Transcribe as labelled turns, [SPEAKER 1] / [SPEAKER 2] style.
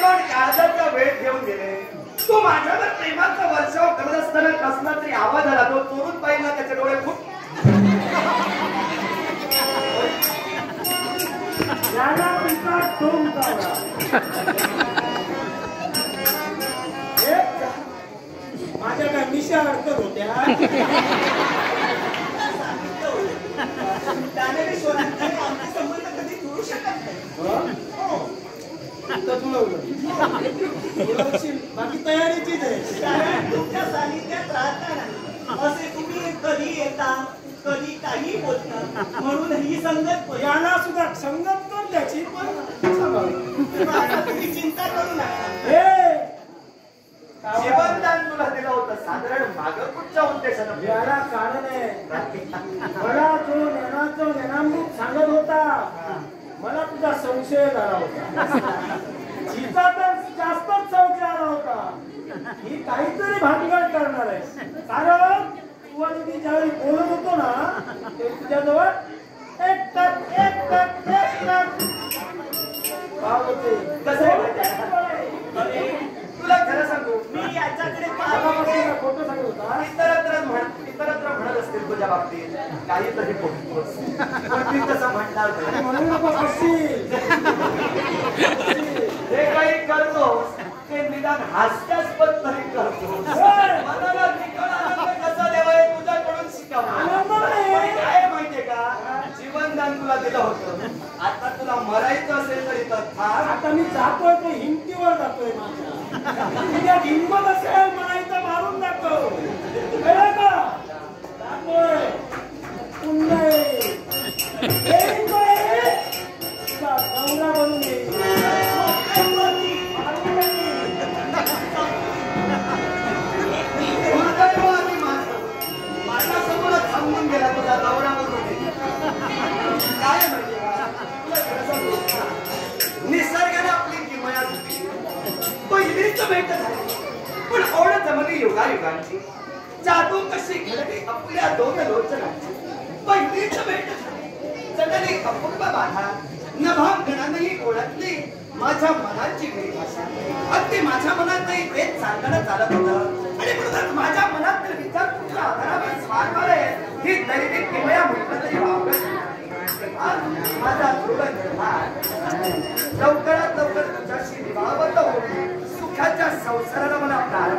[SPEAKER 1] पण काळजाचा वेळ घेऊन गेले. तू माझ्यावर प्रेमाचा वर्षाव करत असताना कसला तरी आवाज आला. तो चोरून पाहिला, त्याचे डोळे फुट.
[SPEAKER 2] याला पिता ठोक जावा. माझ्या काय मिशा अडकत होत्या.
[SPEAKER 1] संबंध कधी जुळू शकत नाही.
[SPEAKER 2] बाकी तयारीचीच आहे.
[SPEAKER 1] तुमच्या सानिध्यात राहताना असे तुम्ही कधी येता, कधी काही बोलता, म्हणून ही संगत
[SPEAKER 2] याला सुद्धा संगत कर त्याची. पण
[SPEAKER 1] तुम्ही चिंता करू नका. जीवनदान तुला दिलं होतं, साधारण माग कुठच्या उद्देशानं?
[SPEAKER 2] याला कारण आहे. मला जो ज्ञानाचं ज्ञानामृत सांगत होता, मला तुझा संशय झाला होता. हिचा तर जास्तच संशय आला होता. ही काहीतरी भानगड करणार आहे. कारण तू आणि मी ज्यावेळी बोलत होतो ना, ते तुझ्याजवळ एक टक एक टक एक टक भाव होते.
[SPEAKER 1] तुला खरं सांगू, मी याच्याकडे
[SPEAKER 2] फोटो सांगत होता.
[SPEAKER 1] इतरत्र म्हणत असतील तुझ्या बाबतीत काहीतरी बोलतोस, पण मी तसं म्हणणार नाही.
[SPEAKER 2] म्हणून नको असशील.
[SPEAKER 1] जे काही करतोस ते निदान हास्यास्पद तरी करतोस. मनाला निकळ आनंद कसा द्यावा हे तुझ्याकडून शिकावं. काय माहितीये का, जीवनदान तुला दिलं होतं. आता तुला मरायचं असेल तरी तर थांब.
[SPEAKER 2] आता मी जातोय ते हिमतीवर जातोय. माझ्या तुझ्या हिंमत असेल म्हणायचं मारून दाखव. कळलं का? जातोय पुन्हा गौरा बनून येईल.
[SPEAKER 1] माझ्यासमोर थांबून गेला तुझा गौरा बनून येईल. काय माहिती का, निसर्गाने आपली किमया दिली, पहिलीच भेट झाली. पण ओढ जमली युगायुगांची, जादू कशी घडली आपल्या दोन लोचनांची. पहिलीच भेट झाली, जगली अपूर्व बाधा, नभांगणानंही ओळखली माझ्या मनाची वेगळी भाषा. अगदी माझ्या मनातही तेच सांगणं चालत होतं. आणि म्हणूनच माझ्या मनात तर विचार तुझ्या आधारावर स्वारणार आहे. ही दैनिक किमया म्हटलं तरी वावगत. माझा ध्रुव निर्धार लवकरात लवकर तुझ्याशी विवाहबद्ध होऊन सुखाच्या संसाराला मला प्रारंभ